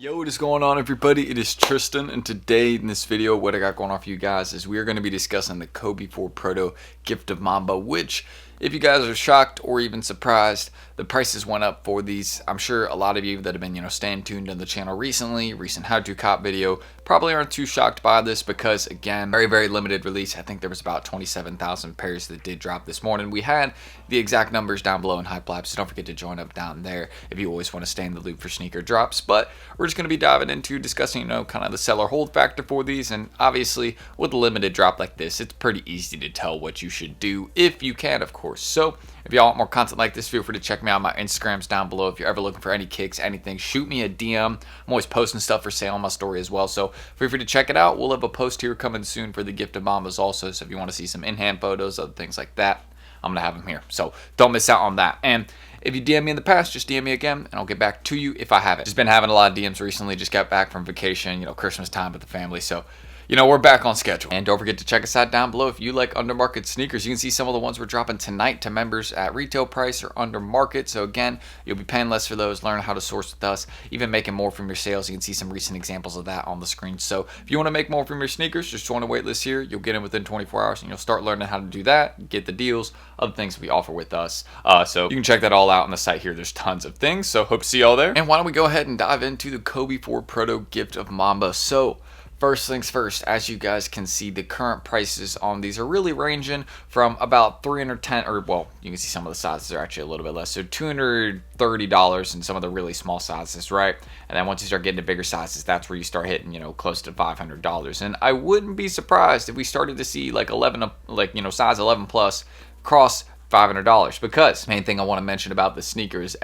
Yo, what is going on, everybody? It is Tristan, and today in this video, what I got going on for you guys is we are going to be discussing the Kobe 4 Proto Gift of Mamba, which, if you guys are shocked or even surprised, the prices went up for these. I'm sure a lot of you that have been, staying tuned on the channel recently, recent how to cop video, probably aren't too shocked by this because, again, very limited release. I think there was about 27,000 pairs that did drop this morning. We had the exact numbers down below in HYPELABS, so don't forget to join up down there if you always want to stay in the loop for sneaker drops. But we're just going to be diving into discussing, kind of the seller hold factor for these, and obviously with a limited drop like this, it's pretty easy to tell what you should do if you can, of course. So if y'all want more content like this, feel free to check me out. My Instagram's down below. If you're ever looking for any kicks, anything, shoot me a DM. I'm always posting stuff for sale on my story as well, so feel free to check it out. We'll have a post here coming soon for the Gift of Mambas also, so if you want to see some in-hand photos, other things like that, I'm going to have them here. So don't miss out on that. And if you DM me in the past, just DM me again, and I'll get back to you if I haven't. Just been having a lot of DMs recently. Just got back from vacation, Christmas time with the family. So, we're back on schedule. And don't forget to check us out down below. If you like undermarket sneakers, you can see some of the ones we're dropping tonight to members at retail price or under market. So again, you'll be paying less for those, learn how to source with us, even making more from your sales. You can see some recent examples of that on the screen. So if you want to make more from your sneakers, just join a waitlist here. You'll get in within 24 hours and you'll start learning how to do that, get the deals, other things we offer with us. So you can check that all out on the site here. There's tons of things. So hope to see y'all there. And why don't we go ahead and dive into the Kobe 4 Proto Gift of Mamba. So first things first, as you guys can see, the current prices on these are really ranging from about $310, or well, you can see some of the sizes are actually a little bit less, so $230 in some of the really small sizes, right? And then once you start getting to bigger sizes, that's where you start hitting, close to $500. And I wouldn't be surprised if we started to see like size 11 plus cross $500, because main thing I want to mention about the sneaker is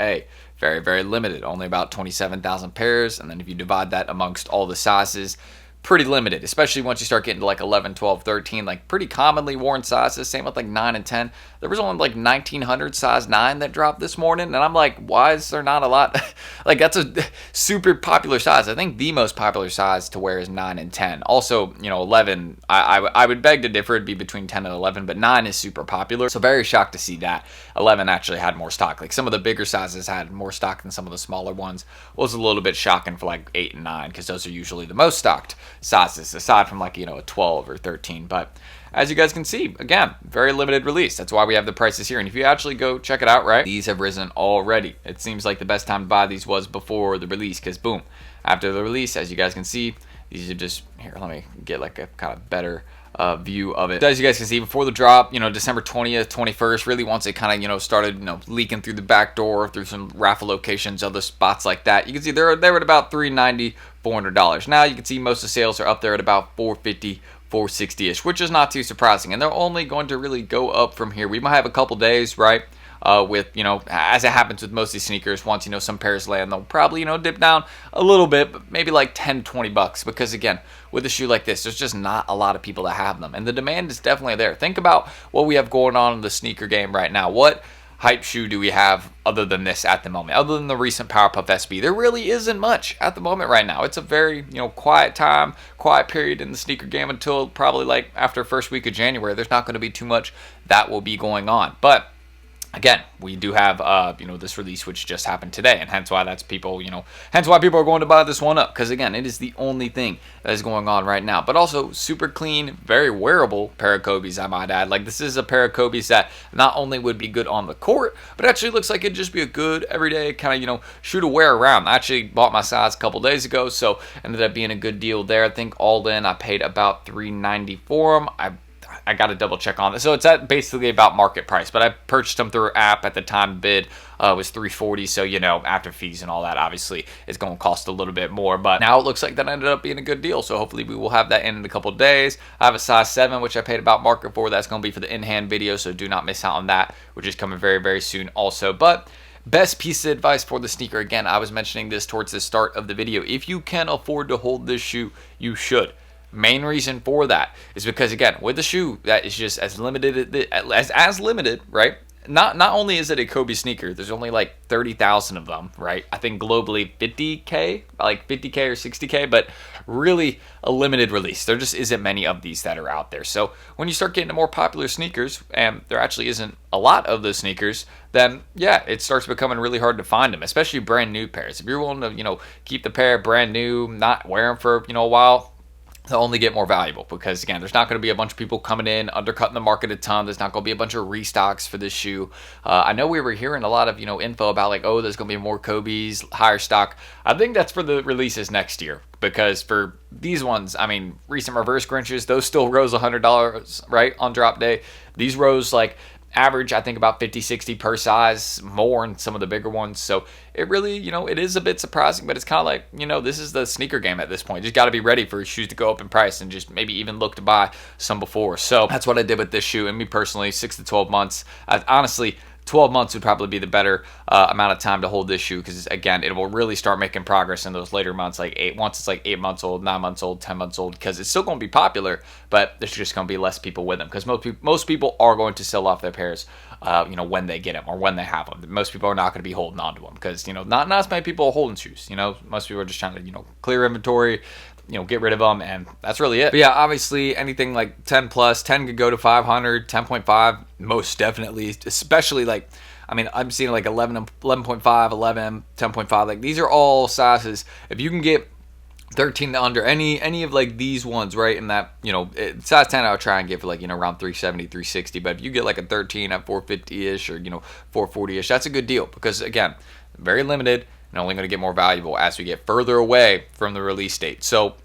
very limited, only about 27,000 pairs, and then if you divide that amongst all the sizes, pretty limited, especially once you start getting to like 11, 12, 13, like pretty commonly worn sizes. Same with like 9 and 10. There was only like 1900 size 9 that dropped this morning, and I'm like, why is there not a lot? Like, that's a super popular size. I think the most popular size to wear is 9 and 10. Also, 11, I would beg to differ. It'd be between 10 and 11, but 9 is super popular. So very shocked to see that 11 actually had more stock. Like some of the bigger sizes had more stock than some of the smaller ones. Was a little bit shocking for like 8 and 9, because those are usually the most stocked sizes, aside from like, a 12 or 13. But as you guys can see, again, very limited release. That's why we have the prices here. And if you actually go check it out, right, these have risen already. It seems like the best time to buy these was before the release, because boom, after the release, as you guys can see, these are just, here, let me get like a kind of better view of it. As you guys can see, before the drop, December 20th, 21st, really once it kind of, started, leaking through the back door, through some raffle locations, other spots like that, you can see they're at about $390, $400. Now you can see most of the sales are up there at about $450, $460-ish, which is not too surprising, and they're only going to really go up from here. We might have a couple days, right? With, as it happens with most of these sneakers, once, some pairs land, they'll probably, dip down a little bit, but maybe like 10, 20 bucks, because again, with a shoe like this, there's just not a lot of people that have them, and the demand is definitely there. Think about what we have going on in the sneaker game right now. What hype shoe do we have other than this at the moment, other than the recent Powerpuff SB? There really isn't much at the moment right now. It's a very, quiet time, quiet period in the sneaker game until probably like after first week of January. There's not going to be too much that will be going on. But again, we do have, this release which just happened today, and hence why hence why people are going to buy this one up, because again, it is the only thing that is going on right now. But also super clean, very wearable pair of Kobe's, I might add. Like, this is a pair of Kobe's that not only would be good on the court, but actually looks like it'd just be a good everyday kind of, shoe to wear around. I actually bought my size a couple days ago, so ended up being a good deal there. I think all in, I paid about $390 for them. I got to double check on this. So it's at basically about market price, but I purchased them through an app at the time. Bid was $340. So, after fees and all that, obviously it's going to cost a little bit more, but now it looks like that ended up being a good deal. So hopefully we will have that in a couple days. I have a size 7, which I paid about market for. That's going to be for the in-hand video. So do not miss out on that, which is coming very soon also. But best piece of advice for the sneaker, again, I was mentioning this towards the start of the video. If you can afford to hold this shoe, you should. Main reason for that is because, again, with a shoe that is just as limited, right, not only is it a Kobe sneaker, there's only like 30,000 of them, right? I think globally 50K, like 50K or 60K, but really a limited release. There just isn't many of these that are out there. So when you start getting to more popular sneakers, and there actually isn't a lot of those sneakers, then yeah, it starts becoming really hard to find them, especially brand new pairs. If you're willing to, keep the pair brand new, not wear them for, a while, they'll only get more valuable, because again, there's not going to be a bunch of people coming in undercutting the market a ton. There's not going to be a bunch of restocks for this shoe. I know we were hearing a lot of info about like, oh, there's going to be more Kobe's, higher stock. I think that's for the releases next year, because for these ones, I mean, recent reverse Grinches, those still rose $100 right on drop day. These rose like average, I think, about 50, 60 per size more in some of the bigger ones. So it really, it is a bit surprising, but it's kind of like, this is the sneaker game at this point. You just got to be ready for shoes to go up in price and just maybe even look to buy some before. So that's what I did with this shoe. And me personally, 6 to 12 months. Honestly, 12 months would probably be the better amount of time to hold this shoe, because again, it will really start making progress in those later months, once it's like 8 months old, 9 months old, 10 months old, because it's still going to be popular, but there's just going to be less people with them, because most people are going to sell off their pairs when they get them or when they have them. Most people are not going to be holding on to them, because not as many people are holding shoes. Most people are just trying to clear inventory, get rid of them, and that's really it. But yeah, obviously anything like 10 plus, 10 could go to 500, 10.5 most definitely, especially like, I mean, I'm seeing like 11, 11.5, 11, 10.5. Like, these are all sizes. If you can get 13 to under, any of like these ones, right, in that, size 10 I would try and get for like, around 370, 360. But if you get like a 13 at 450-ish or, 440-ish, that's a good deal, because again, very limited and only going to get more valuable as we get further away from the release date. So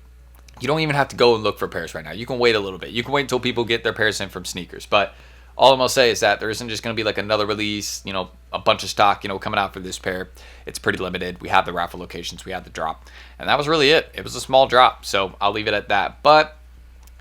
you don't even have to go and look for pairs right now. You can wait a little bit. You can wait until people get their pairs in from sneakers. But all I'm going to say is that there isn't just going to be like another release, a bunch of stock, coming out for this pair. It's pretty limited. We have the raffle locations. We have the drop. And that was really it. It was a small drop. So I'll leave it at that. But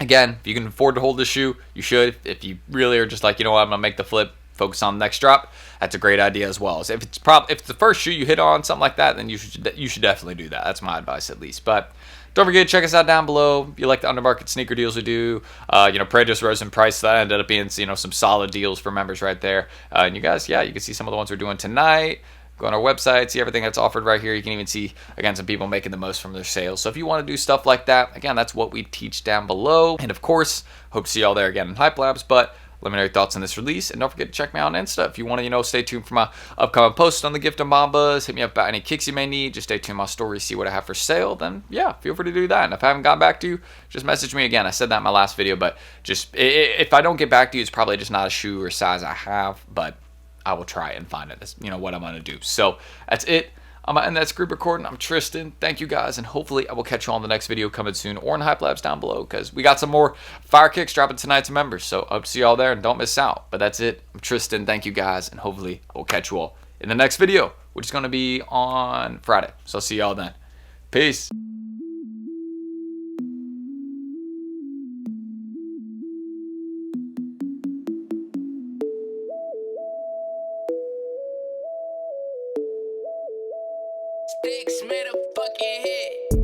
again, if you can afford to hold this shoe, you should. If you really are just like, I'm going to make the flip, focus on the next drop, that's a great idea as well. So if it's the first shoe you hit on, something like that, then you should definitely do that. That's my advice, at least. But don't forget to check us out down below. If you like the undermarket sneaker deals we do, Proto just rose in price. So that ended up being some solid deals for members right there. And you guys, yeah, you can see some of the ones we're doing tonight. Go on our website, see everything that's offered right here. You can even see, again, some people making the most from their sales. So if you want to do stuff like that, again, that's what we teach down below. And of course, hope to see y'all there again in HYPELABS. But let me know your thoughts on this release, and don't forget to check me out on Insta. If you want to, stay tuned for my upcoming posts on the gift of Mambas, hit me up about any kicks you may need. Just stay tuned to my story, see what I have for sale. Then yeah, feel free to do that. And if I haven't gotten back to you, just message me again. I said that in my last video, but just if I don't get back to you, it's probably just not a shoe or size I have, but I will try and find it. That's what I'm gonna do. So that's it. I'm gonna end that group recording. I'm Tristan. Thank you guys, and hopefully I will catch you on the next video coming soon, or in HYPELABS down below, because we got some more fire kicks dropping tonight to members. So I hope to see y'all there, and don't miss out. But that's it. I'm Tristan. Thank you guys, and hopefully I will catch you all in the next video, which is gonna be on Friday. So I'll see y'all then. Peace. Sticks made a fucking hit.